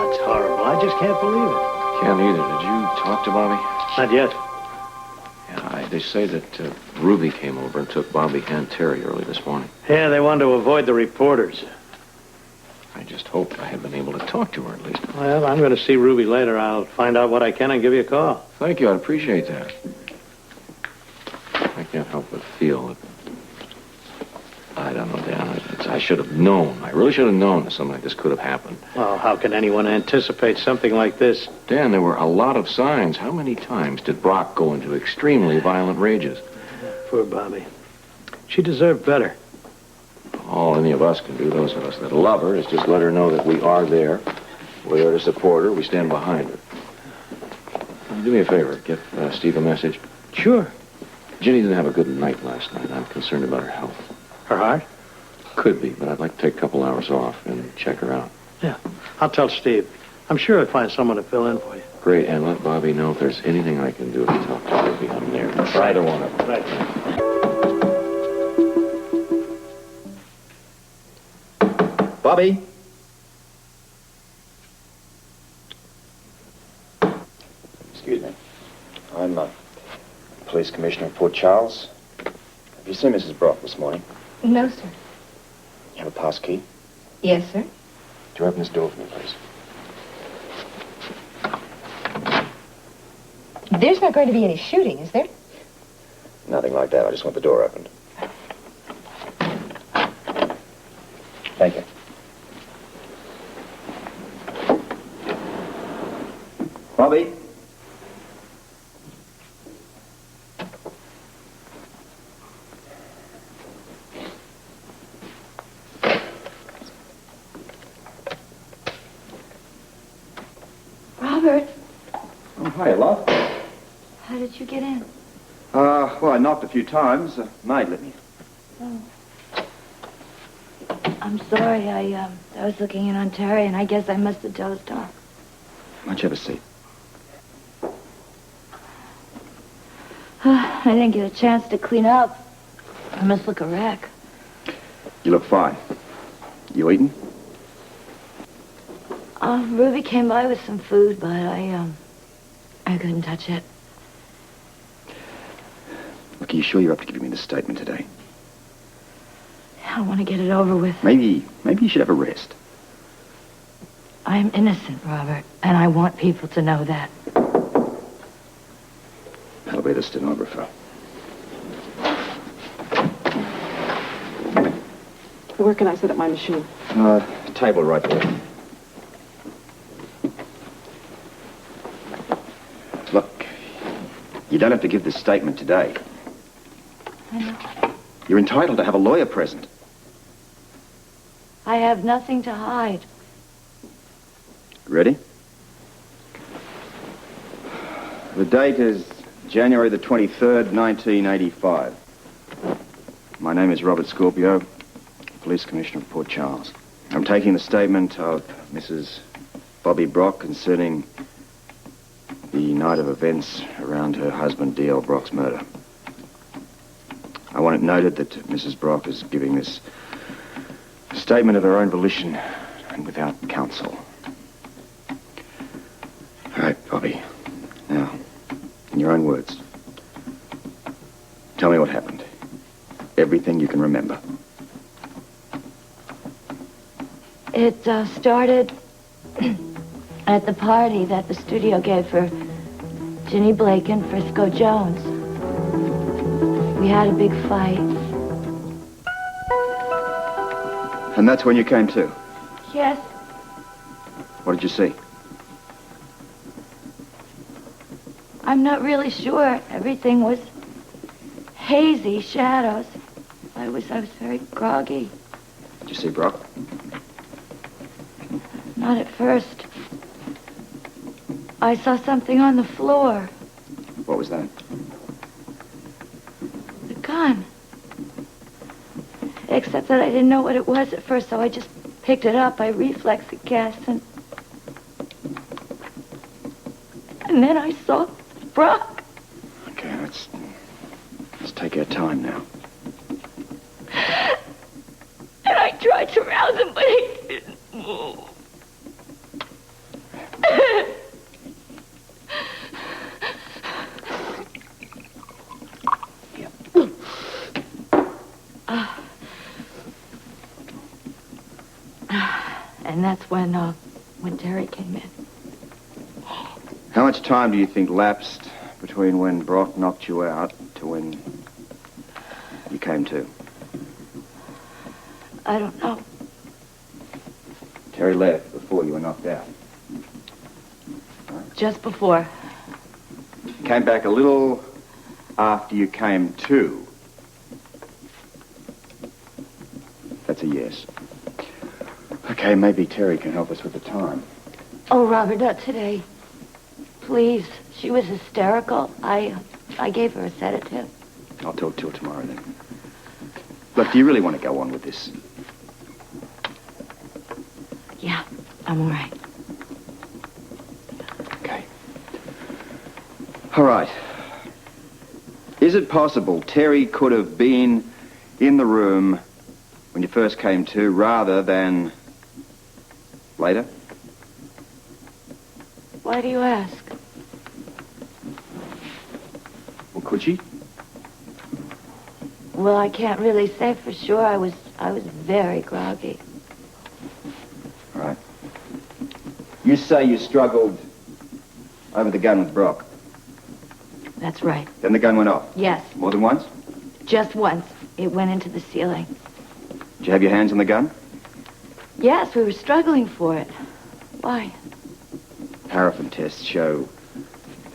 That's horrible. I just can't believe it. Can't either. Did you talk to Bobbie? Not yet. Yeah, they say that Ruby came over and took Bobbie and Terry early this morning. Yeah, they wanted to avoid the reporters. I just hoped I had been able to talk to her at least. Well, I'm going to see Ruby later. I'll find out what I can and give you a call. Thank you. I'd appreciate that. I can't help but feel that... I don't know, Dan. I should have known. I really should have known that something like this could have happened. Well, how can anyone anticipate something like this? Dan, there were a lot of signs. How many times did Brock go into extremely violent rages? Poor Bobbie. She deserved better. All any of us can do, those of us that love her, is just let her know that we are there. We're there to support her. We stand behind her. Do me a favor. Get Steve a message. Sure. Ginny didn't have a good night last night. I'm concerned about her health. Her heart? Could be, but I'd like to take a couple hours off and check her out. Yeah. I'll tell Steve. I'm sure he'll find someone to fill in for you. Great, and let Bobbie know if there's anything I can do to talk to Ruby. I'm there. Either one of them. Right. Bobbie? Excuse me. I'm Police Commissioner of Port Charles. Have you seen Mrs. Brock this morning? No, sir. You have a pass key? Yes, sir. Would you open this door for me, please? There's not going to be any shooting, is there? Nothing like that. I just want the door opened. Thank you. Bobbie? Robert, Oh, hi, love. how did you get in? Well, I knocked a few times. Maid let me. Oh. I'm sorry. I was looking in on Terry, and I guess I must have dozed off. Why don't you have a seat? I didn't get a chance to clean up. I must look a wreck. You look fine. You eating? Ruby came by with some food, but I couldn't touch it. Look, are you sure you're up to giving me this statement today? I want to get it over with. Maybe you should have a rest. I'm innocent, Robert, and I want people to know that. That'll be the stenographer. Where can I set up my machine? Table right there. Look, you don't have to give this statement today. I know. You're entitled to have a lawyer present. I have nothing to hide. Ready? The date is January the 23rd, 1985. My name is Robert Scorpio, Police Commissioner of Port Charles. I'm taking the statement of Mrs. Bobbie Brock concerning the night of events around her husband D.L. Brock's murder. I want it noted that Mrs. Brock is giving this statement of her own volition and without counsel. All right, Bobbie. Now, in your own words, tell me what happened. Everything you can remember. It started at the party that the studio gave for Ginny Blake and Frisco Jones. We had a big fight. And that's when you came to? Yes. What did you see? I'm not really sure. Everything was hazy, shadows. I was very groggy. Did you see Brock? Not at first. I saw something on the floor. What was that? The gun. Except that I didn't know what it was at first, so I just picked it up by reflex, I guess, and then I saw Brock. Okay, let's take our time now. And I tried to rouse him, but he didn't move. And that's when Terry came in. How much time do you think lapsed between when Brock knocked you out to when you came to? I don't know. Terry left before you were knocked out. Just before. Came back a little after you came to. That's a yes. Okay, maybe Terry can help us with the time. Oh, Robert, not today. Please. She was hysterical. I gave her a sedative. I'll talk to her tomorrow then. Look, do you really want to go on with this? Yeah, I'm all right. Okay. All right. Is it possible Terry could have been in the room when you first came to rather than later? Why do you ask? Well, could she? Well, I can't really say for sure. I was very groggy. All right. You say you struggled over the gun with Brock. That's right. Then the gun went off. Yes, More than once? just once. It went into the ceiling. Did you have your hands on the gun? Yes, we were struggling for it. Why? Paraffin tests show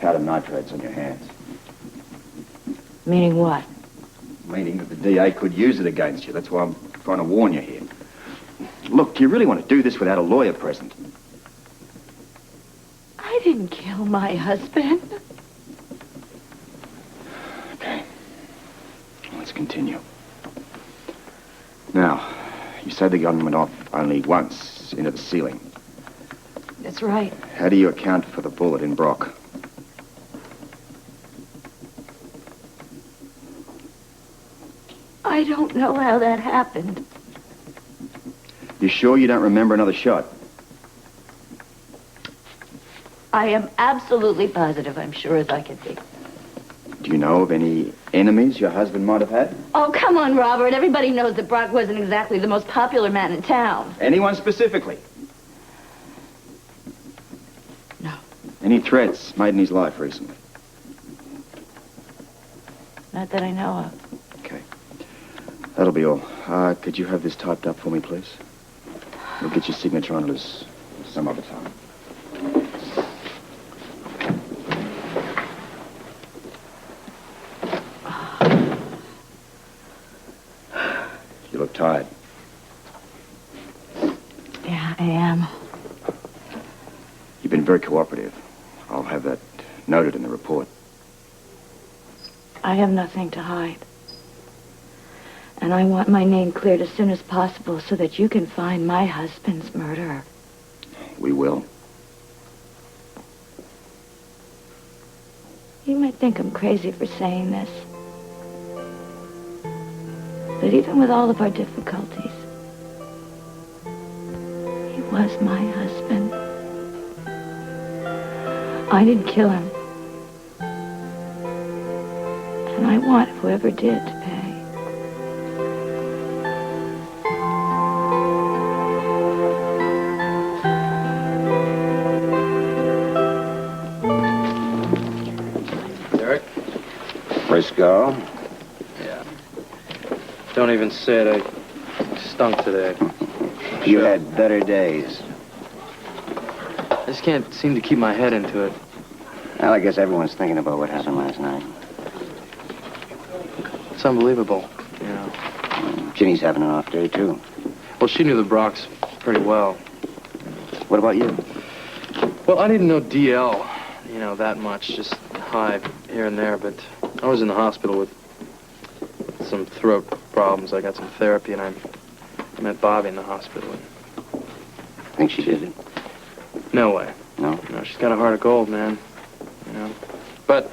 powder nitrates on your hands. Meaning what? Meaning that the DA could use it against you. That's why I'm trying to warn you here. Look, do you really want to do this without a lawyer present? I didn't kill my husband. Okay. Let's continue. Now, you say the gun went off only once into the ceiling. That's right. How do you account for the bullet in Brock? I don't know how that happened. You sure you don't remember another shot? I am absolutely positive, I'm sure as I can be. Do you know of any enemies your husband might have had? Oh, come on, Robert. Everybody knows that Brock wasn't exactly the most popular man in town. Anyone specifically? No. Any threats made in his life recently? Not that I know of. Okay. That'll be all. Could you have this typed up for me, please? We'll get your signature on it some other time. You look tired. Yeah, I am. You've been very cooperative. I'll have that noted in the report. I have nothing to hide. And I want my name cleared as soon as possible so that you can find my husband's murderer. We will. You might think I'm crazy for saying this. But even with all of our difficulties, he was my husband. I didn't kill him. And I want whoever did to pay. Derek? Frisco? Yeah. Don't even say it. I stunk today. You had better days. I just can't seem to keep my head into it. Well, I guess everyone's thinking about what happened last night. It's unbelievable, you know. Ginny's having an off day, too. Well, she knew the Brocks pretty well. What about you? Well, I didn't know DL, you know, that much. Just hi here and there, but I was in the hospital with some throat problems. I got some therapy, and I met Bobbie in the hospital. Think she did it? No way. No? No, she's got a heart of gold, man. You know. But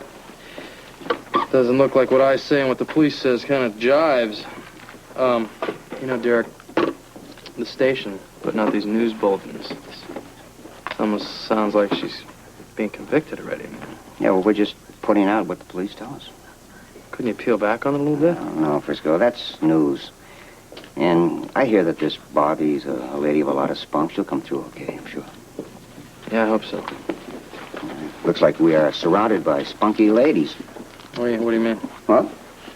it doesn't look like what I say and what the police says kind of jives. You know, Derek, the station putting out these news bulletins. It almost sounds like she's being convicted already, man. Yeah, well, we're just putting out what the police tell us. Couldn't you peel back on it a little bit? No, Frisco, that's news. And I hear that this Bobbie's a lady of a lot of spunk. She'll come through okay, I'm sure. Yeah, I hope so. Looks like we are surrounded by spunky ladies. What do you mean? Well,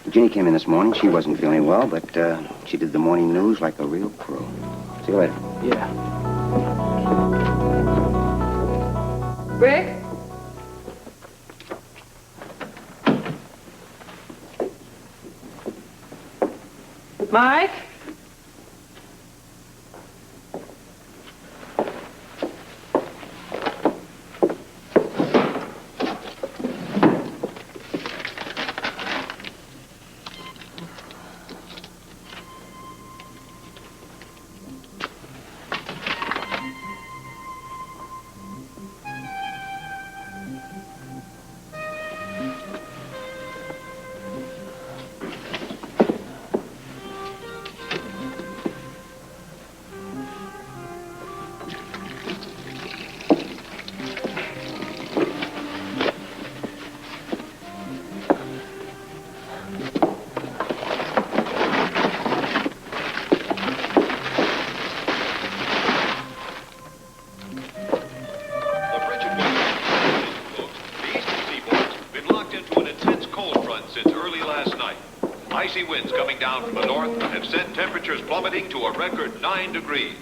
Ginny came in this morning. She wasn't feeling well, but she did the morning news like a real pro. See you later. Yeah. Rick? Mike? Icy winds coming down from the north have sent temperatures plummeting to a record 9 degrees.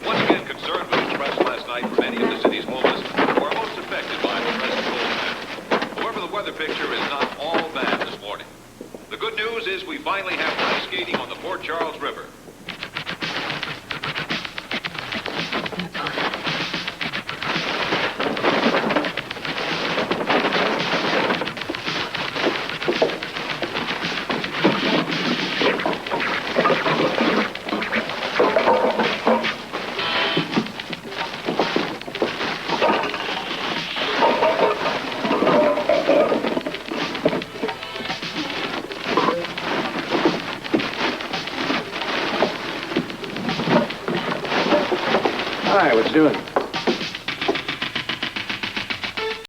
Once again, concern was expressed last night for many of the city's homeless who are most affected by the present cold snap. However, the weather picture is not all bad this morning. The good news is we finally have ice skating on the Port Charles River. Hi, what you doing?